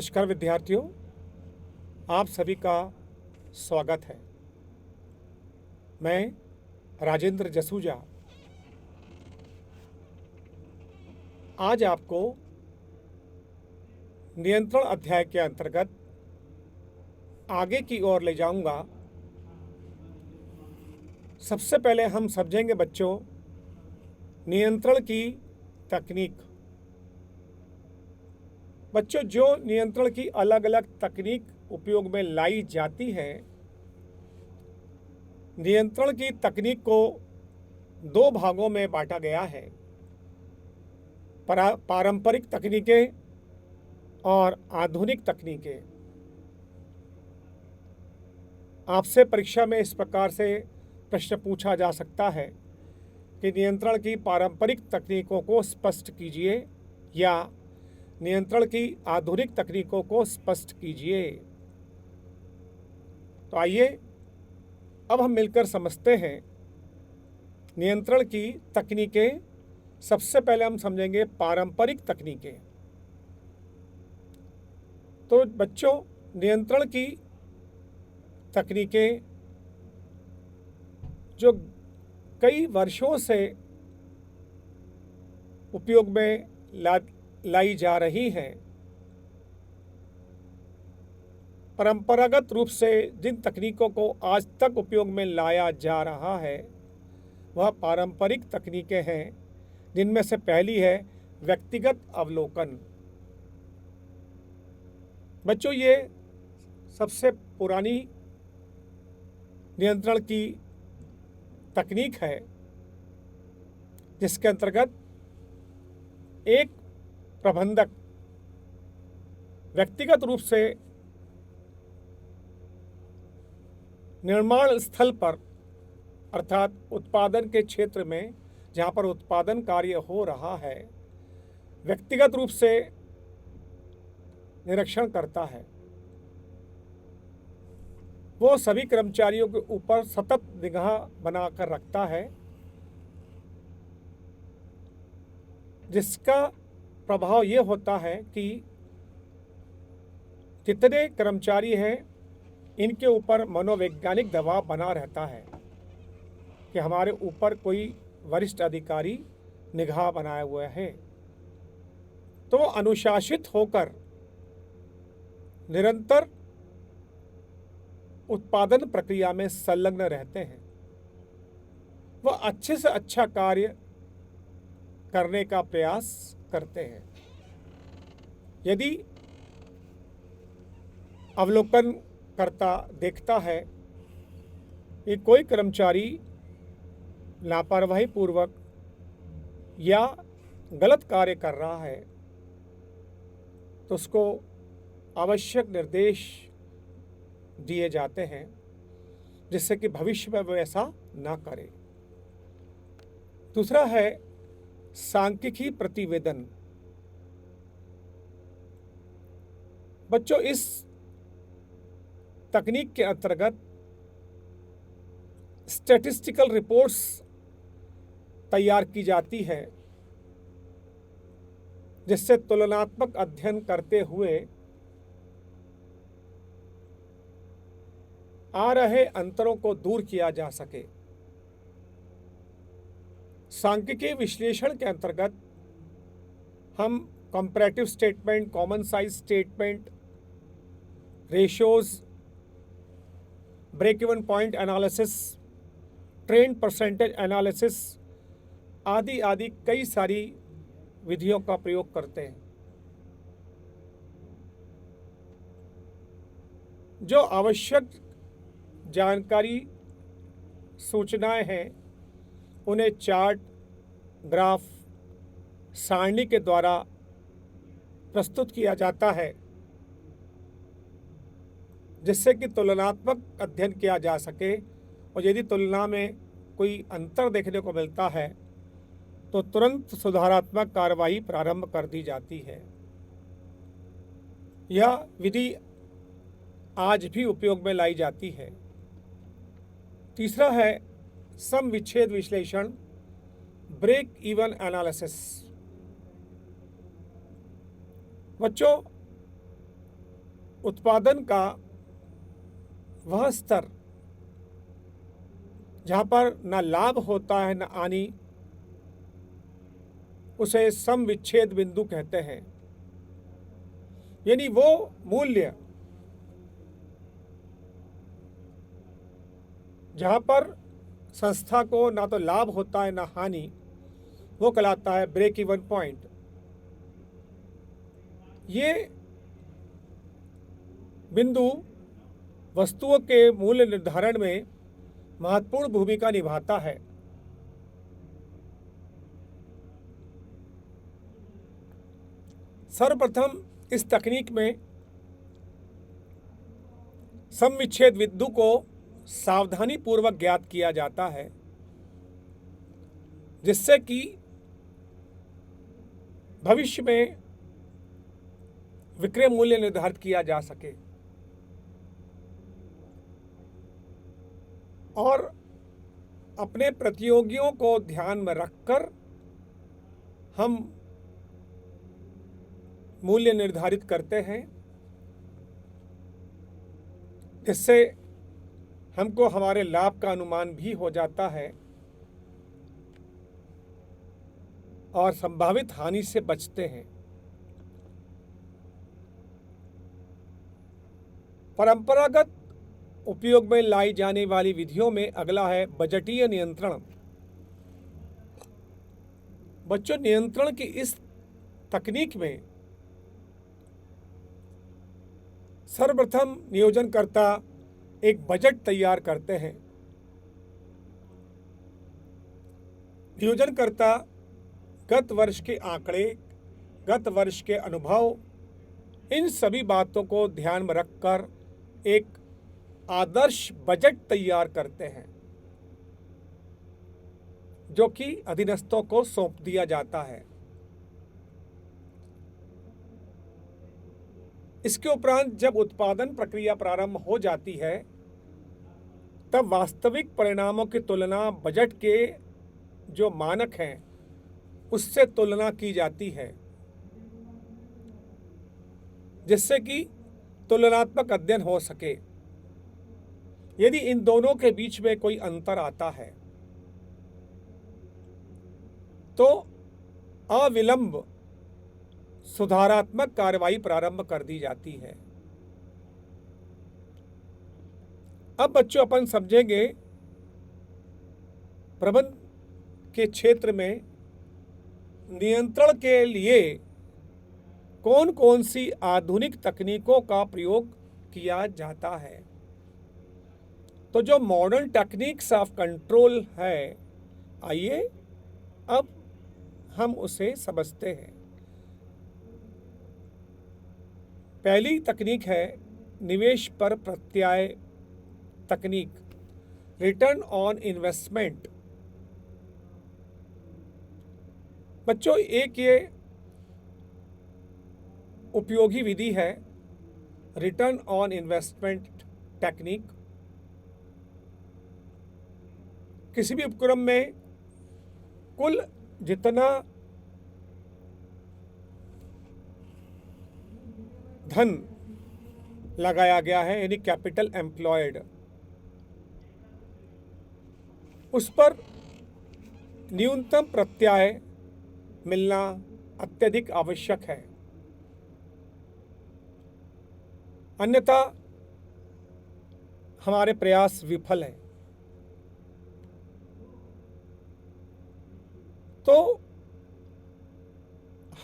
नमस्कार विद्यार्थियों, आप सभी का स्वागत है। मैं राजेंद्र जसूजा आज आपको नियंत्रण अध्याय के अंतर्गत आगे की ओर ले जाऊंगा। सबसे पहले हम समझेंगे बच्चों नियंत्रण की तकनीक। बच्चों, जो नियंत्रण की अलग अलग तकनीक उपयोग में लाई जाती है, नियंत्रण की तकनीक को दो भागों में बांटा गया है, पारंपरिक तकनीकें और आधुनिक तकनीकें। आपसे परीक्षा में इस प्रकार से प्रश्न पूछा जा सकता है कि नियंत्रण की पारंपरिक तकनीकों को स्पष्ट कीजिए या नियंत्रण की आधुनिक तकनीकों को स्पष्ट कीजिए। तो आइए अब हम मिलकर समझते हैं नियंत्रण की तकनीकें। सबसे पहले हम समझेंगे पारंपरिक तकनीकें। तो बच्चों, नियंत्रण की तकनीकें जो कई वर्षों से उपयोग में लाई जा रही हैं, परंपरागत रूप से जिन तकनीकों को आज तक उपयोग में लाया जा रहा है वह पारंपरिक तकनीकें हैं, जिनमें से पहली है व्यक्तिगत अवलोकन। बच्चों, ये सबसे पुरानी नियंत्रण की तकनीक है, जिसके अंतर्गत एक प्रबंधक व्यक्तिगत रूप से निर्माण स्थल पर अर्थात उत्पादन के क्षेत्र में जहाँ पर उत्पादन कार्य हो रहा है, व्यक्तिगत रूप से निरीक्षण करता है। वो सभी कर्मचारियों के ऊपर सतत निगाह बनाकर रखता है, जिसका प्रभाव ये होता है कि जितने कर्मचारी हैं इनके ऊपर मनोवैज्ञानिक दबाव बना रहता है कि हमारे ऊपर कोई वरिष्ठ अधिकारी निगाह बनाए हुए हैं। तो अनुशासित होकर निरंतर उत्पादन प्रक्रिया में संलग्न रहते हैं। वह अच्छे से अच्छा कार्य करने का प्रयास करते हैं। यदि अवलोकन करता देखता है कि कोई कर्मचारी लापरवाही पूर्वक या गलत कार्य कर रहा है, तो उसको आवश्यक निर्देश दिए जाते हैं जिससे कि भविष्य में वो ऐसा ना करे। दूसरा है सांख्यिकी प्रतिवेदन। बच्चों, इस तकनीक के अंतर्गत स्टैटिस्टिकल रिपोर्ट्स तैयार की जाती है, जिससे तुलनात्मक अध्ययन करते हुए आ रहे अंतरों को दूर किया जा सके। सांख्यिकीय विश्लेषण के अंतर्गत हम comparative statement, common size statement, ratios, break even point analysis, trend percentage analysis आदि आदि कई सारी विधियों का प्रयोग करते हैं। जो आवश्यक जानकारी सूचनाएं हैं उन्हें चार्ट, ग्राफ, सारणी के द्वारा प्रस्तुत किया जाता है, जिससे कि तुलनात्मक अध्ययन किया जा सके और यदि तुलना में कोई अंतर देखने को मिलता है तो तुरंत सुधारात्मक कार्रवाई प्रारंभ कर दी जाती है। यह विधि आज भी उपयोग में लाई जाती है। तीसरा है सम विच्छेद विश्लेषण, ब्रेक इवन एनालिसिस। बच्चों, उत्पादन का वह स्तर जहाँ पर न लाभ होता है न हानि, उसे सम विच्छेद बिंदु कहते हैं। यानी वो मूल्य जहाँ पर संस्था को ना तो लाभ होता है ना हानि, वो कहलाता है ब्रेक इवन पॉइंट। ये बिंदु वस्तुओं के मूल्य निर्धारण में महत्वपूर्ण भूमिका निभाता है। सर्वप्रथम इस तकनीक में सम विच्छेद बिंदु को सावधानी पूर्वक ज्ञात किया जाता है, जिससे कि भविष्य में विक्रय मूल्य निर्धारित किया जा सके और अपने प्रतियोगियों को ध्यान में रखकर हम मूल्य निर्धारित करते हैं, जिससे हमको हमारे लाभ का अनुमान भी हो जाता है और संभावित हानि से बचते हैं। परंपरागत उपयोग में लाई जाने वाली विधियों में अगला है बजटीय नियंत्रण। बच्चों, नियंत्रण की इस तकनीक में सर्वप्रथम नियोजनकर्ता एक बजट तैयार करते हैं। नियोजनकर्ता गत वर्ष के आंकड़े, गत वर्ष के अनुभव, इन सभी बातों को ध्यान में रखकर एक आदर्श बजट तैयार करते हैं, जो कि अधीनस्थों को सौंप दिया जाता है। इसके उपरांत जब उत्पादन प्रक्रिया प्रारंभ हो जाती है, तब वास्तविक परिणामों की तुलना बजट के जो मानक हैं उससे तुलना की जाती है, जिससे कि तुलनात्मक अध्ययन हो सके। यदि इन दोनों के बीच में कोई अंतर आता है तो अविलंब सुधारात्मक कार्रवाई प्रारंभ कर दी जाती है। अब बच्चों, अपन समझेंगे प्रबंधन के क्षेत्र में नियंत्रण के लिए कौन कौन सी आधुनिक तकनीकों का प्रयोग किया जाता है। तो जो मॉडर्न टेक्निक्स ऑफ कंट्रोल है, आइए अब हम उसे समझते हैं। पहली तकनीक है निवेश पर प्रत्याय तकनीक, रिटर्न ऑन इन्वेस्टमेंट। बच्चों, एक ये उपयोगी विधि है रिटर्न ऑन इन्वेस्टमेंट टेक्निक। किसी भी उपक्रम में कुल जितना धन लगाया गया है, यानी कैपिटल एम्प्लॉयड, उस पर न्यूनतम प्रत्याय मिलना अत्यधिक आवश्यक है, अन्यथा हमारे प्रयास विफल हैं। तो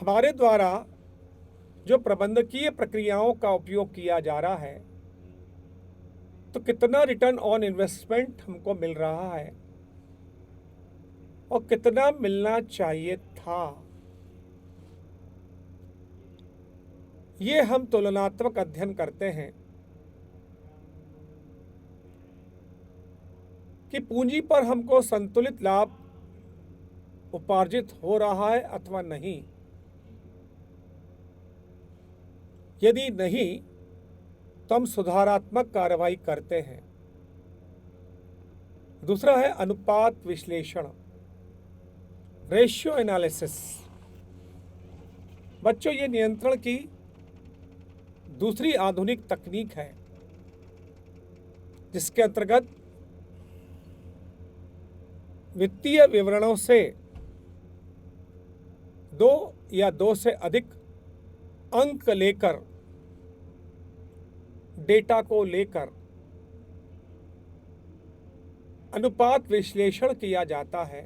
हमारे द्वारा जो प्रबंधकीय प्रक्रियाओं का उपयोग किया जा रहा है, तो कितना रिटर्न ऑन इन्वेस्टमेंट हमको मिल रहा है और कितना मिलना चाहिए था, ये हम तुलनात्मक अध्ययन करते हैं कि पूंजी पर हमको संतुलित लाभ उपार्जित हो रहा है अथवा नहीं। यदि नहीं, तो हम सुधारात्मक कार्रवाई करते हैं। दूसरा है अनुपात विश्लेषण, रेशियो एनालिसिस। बच्चों, ये नियंत्रण की दूसरी आधुनिक तकनीक है जिसके अंतर्गत वित्तीय विवरणों से दो या दो से अधिक अंक लेकर, डेटा को लेकर अनुपात विश्लेषण किया जाता है,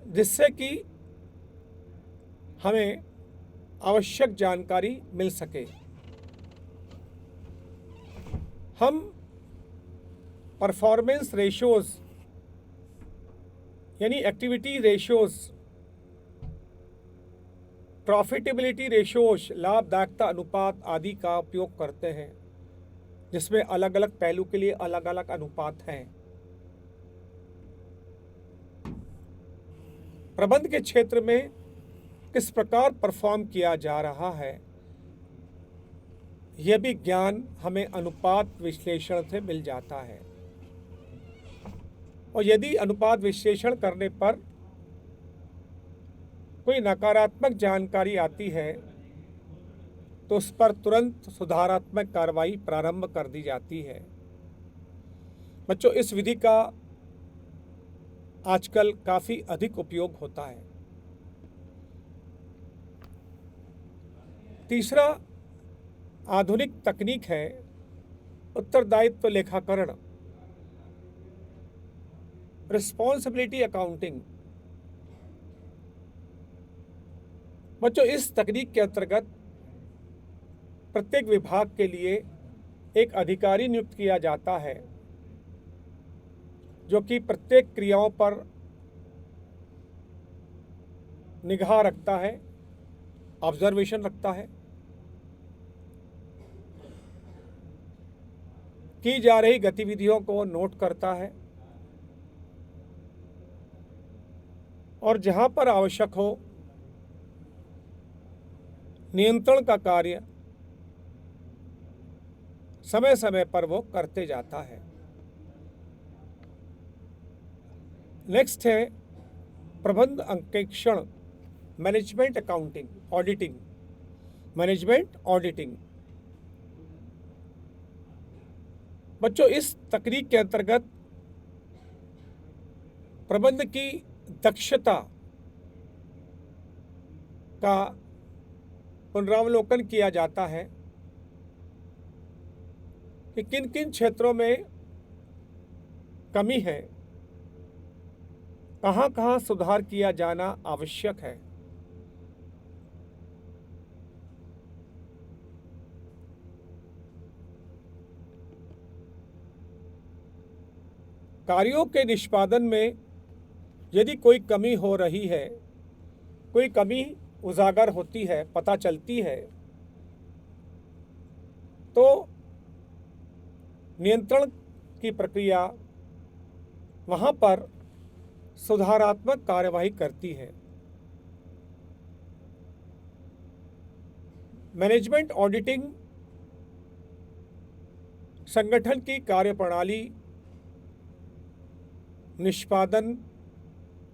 जिससे कि हमें आवश्यक जानकारी मिल सके। हम परफॉर्मेंस रेशियोज यानी एक्टिविटी रेशियोज, प्रॉफिटेबिलिटी रेशियोज, लाभदायकता अनुपात आदि का उपयोग करते हैं, जिसमें अलग अलग पहलू के लिए अलग अलग अनुपात हैं। प्रबंध के क्षेत्र में किस प्रकार परफॉर्म किया जा रहा है, यह भी ज्ञान हमें अनुपात विश्लेषण से मिल जाता है। और यदि अनुपात विश्लेषण करने पर कोई नकारात्मक जानकारी आती है तो उस पर तुरंत सुधारात्मक कार्रवाई प्रारंभ कर दी जाती है। बच्चों, इस विधि का आजकल काफ़ी अधिक उपयोग होता है। तीसरा आधुनिक तकनीक है उत्तरदायित्व लेखाकरण, रिस्पॉन्सिबिलिटी अकाउंटिंग। बच्चों, इस तकनीक के अंतर्गत प्रत्येक विभाग के लिए एक अधिकारी नियुक्त किया जाता है जो कि प्रत्येक क्रियाओं पर निगाह रखता है, ऑब्जर्वेशन रखता है, की जा रही गतिविधियों को नोट करता है और जहां पर आवश्यक हो नियंत्रण का कार्य समय समय पर वो करते जाता है। नेक्स्ट है प्रबंध अंकेक्षण, management accounting, auditing, management auditing. बच्चों, इस तकनीक के अंतर्गत प्रबंध की दक्षता का पुनरावलोकन किया जाता है कि किन किन क्षेत्रों में कमी है, कहाँ कहाँ सुधार किया जाना आवश्यक है। कार्यों के निष्पादन में यदि कोई कमी हो रही है, कोई कमी उजागर होती है, पता चलती है, तो नियंत्रण की प्रक्रिया वहाँ पर सुधारात्मक कार्यवाही करती है। मैनेजमेंट ऑडिटिंग संगठन की कार्यप्रणाली, निष्पादन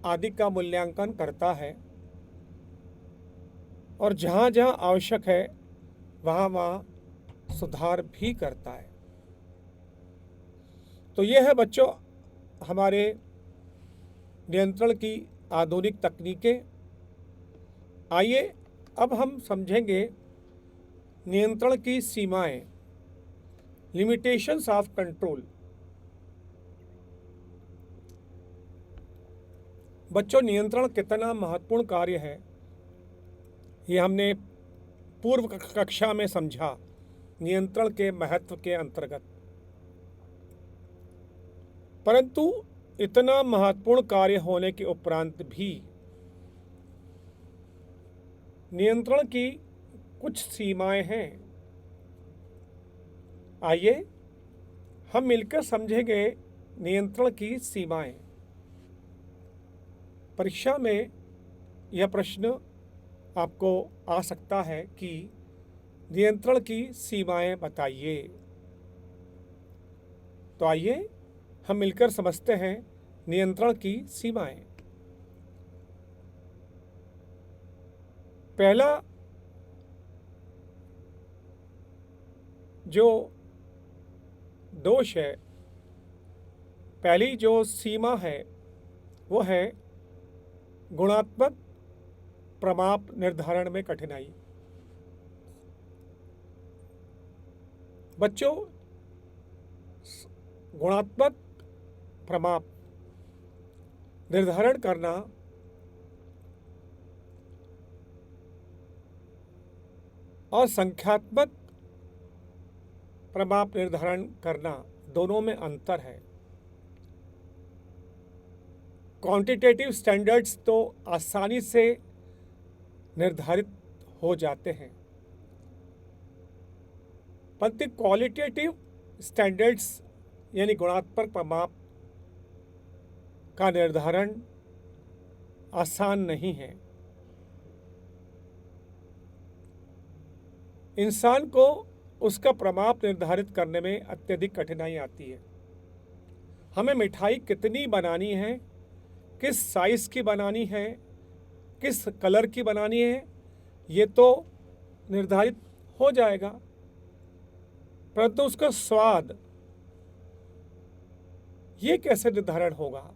आदि का मूल्यांकन करता है और जहाँ जहाँ आवश्यक है वहाँ वहाँ सुधार भी करता है। तो यह है बच्चों हमारे नियंत्रण की आधुनिक तकनीकें। आइए अब हम समझेंगे नियंत्रण की सीमाएं, लिमिटेशंस ऑफ कंट्रोल। बच्चों, नियंत्रण कितना महत्वपूर्ण कार्य है ये हमने पूर्व कक्षा में समझा नियंत्रण के महत्व के अंतर्गत। परंतु इतना महत्वपूर्ण कार्य होने के उपरांत भी नियंत्रण की कुछ सीमाएं हैं। आइए हम मिलकर समझेंगे नियंत्रण की सीमाएं। परीक्षा में यह प्रश्न आपको आ सकता है कि नियंत्रण की सीमाएं बताइए। तो आइए हम मिलकर समझते हैं नियंत्रण की सीमाएं। पहला जो दोष है, पहली जो सीमा है, वो है गुणात्मक प्रमाप निर्धारण में कठिनाई। बच्चों, गुणात्मक प्रमाप निर्धारण करना और संख्यात्मक प्रमाप निर्धारण करना दोनों में अंतर है। क्वांटिटेटिव स्टैंडर्ड्स तो आसानी से निर्धारित हो जाते हैं, परंतु क्वालिटेटिव स्टैंडर्ड्स यानी गुणात्मक प्रमाप का निर्धारण आसान नहीं है। इंसान को उसका प्रमाप निर्धारित करने में अत्यधिक कठिनाई आती है। हमें मिठाई कितनी बनानी है, किस साइज की बनानी है, किस कलर की बनानी है, ये तो निर्धारित हो जाएगा, परंतु उसका स्वाद ये कैसे निर्धारण होगा?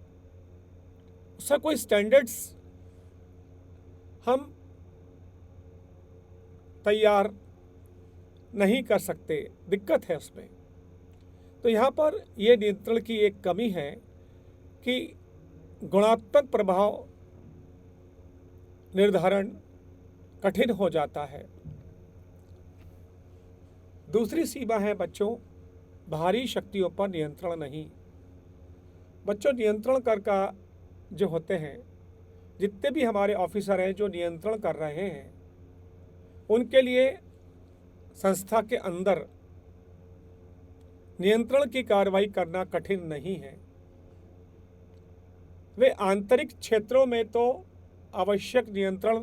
उसका कोई स्टैंडर्ड्स हम तैयार नहीं कर सकते, दिक्कत है उसमें। तो यहाँ पर यह नियंत्रण की एक कमी है कि गुणात्मक प्रभाव निर्धारण कठिन हो जाता है। दूसरी सीमा है बच्चों, बाहरी शक्तियों पर नियंत्रण नहीं। बच्चों, नियंत्रण कर का जो होते हैं, जितने भी हमारे ऑफिसर हैं जो नियंत्रण कर रहे हैं, उनके लिए संस्था के अंदर नियंत्रण की कार्रवाई करना कठिन नहीं है। वे आंतरिक क्षेत्रों में तो आवश्यक नियंत्रण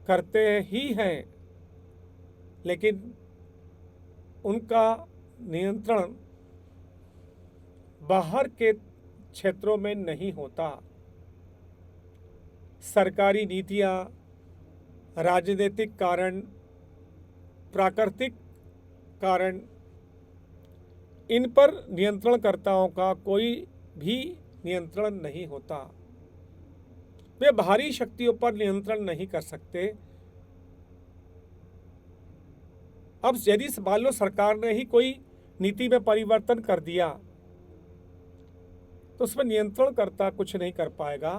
करते ही हैं, लेकिन उनका नियंत्रण बाहर के क्षेत्रों में नहीं होता। सरकारी नीतियां, राजनीतिक कारण, प्राकृतिक कारण, इन पर नियंत्रणकर्ताओं का कोई भी नियंत्रण नहीं होता। वे बाहरी शक्तियों पर नियंत्रण नहीं कर सकते। अब यदि मान लो सरकार ने ही कोई नीति में परिवर्तन कर दिया, तो उसमें नियंत्रणकर्ता कुछ नहीं कर पाएगा।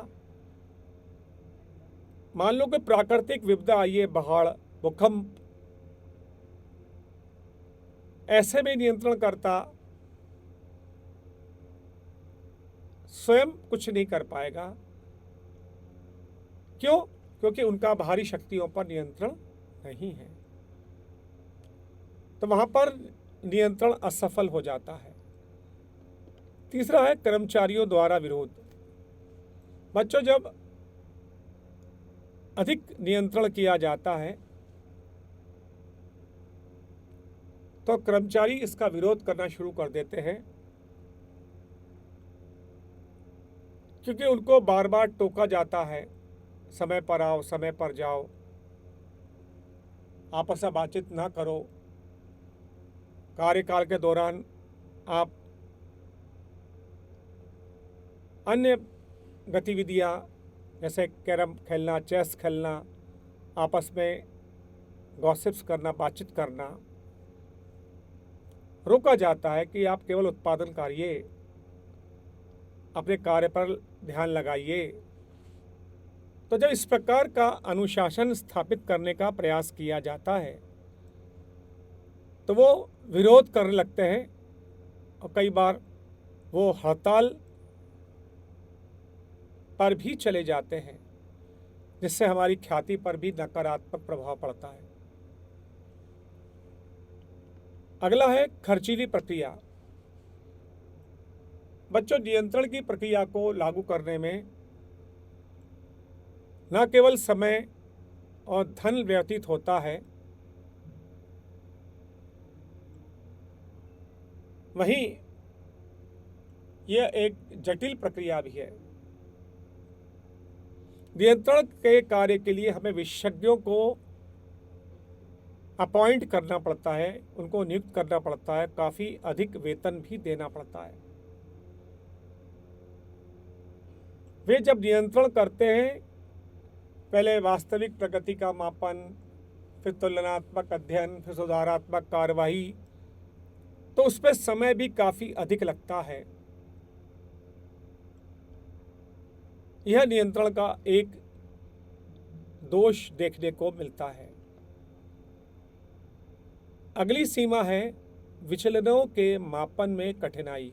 मान लो कि प्राकृतिक विपदा आई है, बाढ़, भूकंप, ऐसे में नियंत्रणकर्ता स्वयं कुछ नहीं कर पाएगा। क्यों? क्योंकि उनका बाहरी शक्तियों पर नियंत्रण नहीं है, तो वहां पर नियंत्रण असफल हो जाता है। तीसरा है कर्मचारियों द्वारा विरोध। बच्चों, जब अधिक नियंत्रण किया जाता है तो कर्मचारी इसका विरोध करना शुरू कर देते हैं, क्योंकि उनको बार बार टोका जाता है, समय पर आओ, समय पर जाओ, आपस में बातचीत ना करो, कार्यकाल के दौरान आप अन्य गतिविधियां जैसे कैरम खेलना, चेस खेलना, आपस में गॉसिप्स करना, बातचीत करना रोका जाता है कि आप केवल उत्पादन करिए, अपने कार्य पर ध्यान लगाइए। तो जब इस प्रकार का अनुशासन स्थापित करने का प्रयास किया जाता है तो वो विरोध करने लगते हैं और कई बार वो हड़ताल पर भी चले जाते हैं, जिससे हमारी ख्याति पर भी नकारात्मक प्रभाव पड़ता है। अगला है खर्चीली प्रक्रिया। बच्चों, नियंत्रण की प्रक्रिया को लागू करने में न केवल समय और धन व्यतीत होता है, वहीं यह एक जटिल प्रक्रिया भी है। नियंत्रण के कार्य के लिए हमें विशेषज्ञों को अपॉइंट करना पड़ता है, उनको नियुक्त करना पड़ता है, काफ़ी अधिक वेतन भी देना पड़ता है। वे जब नियंत्रण करते हैं, पहले वास्तविक प्रगति का मापन, फिर तुलनात्मक अध्ययन, फिर सुधारात्मक कार्यवाही, तो उस पर समय भी काफ़ी अधिक लगता है। यह नियंत्रण का एक दोष देखने को मिलता है। अगली सीमा है विचलनों के मापन में कठिनाई।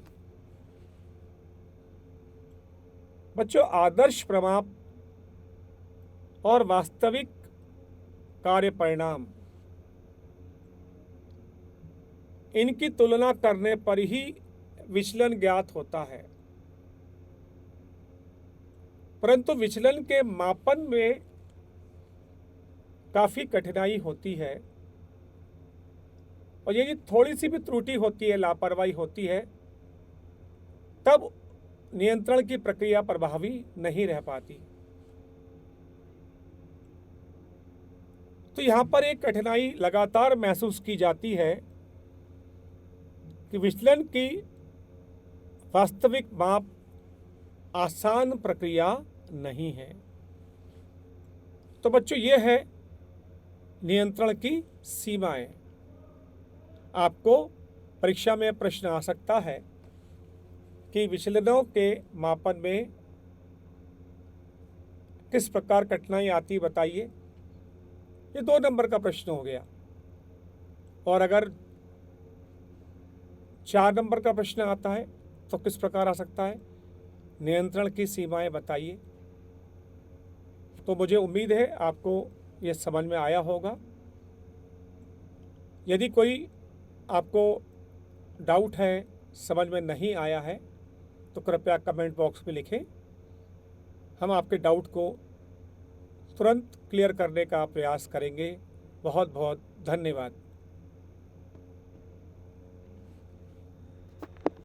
बच्चों, आदर्श प्रमाप और वास्तविक कार्य परिणाम, इनकी तुलना करने पर ही विचलन ज्ञात होता है। परंतु विचलन के मापन में काफ़ी कठिनाई होती है, और यदि थोड़ी सी भी त्रुटि होती है, लापरवाही होती है, तब नियंत्रण की प्रक्रिया प्रभावी नहीं रह पाती। तो यहाँ पर एक कठिनाई लगातार महसूस की जाती है कि विचलन की वास्तविक माप आसान प्रक्रिया नहीं है। तो बच्चों, ये है नियंत्रण की सीमाएं। आपको परीक्षा में प्रश्न आ सकता है कि विचलनों के मापन में किस प्रकार कठिनाई आती, बताइए। ये 2 नंबर का प्रश्न हो गया। और अगर 4 नंबर का प्रश्न आता है तो किस प्रकार आ सकता है, नियंत्रण की सीमाएं बताइए। तो मुझे उम्मीद है आपको ये समझ में आया होगा। यदि कोई आपको डाउट है, समझ में नहीं आया है, तो कृपया कमेंट बॉक्स में लिखें। हम आपके डाउट को तुरंत क्लियर करने का प्रयास करेंगे। बहुत बहुत धन्यवाद।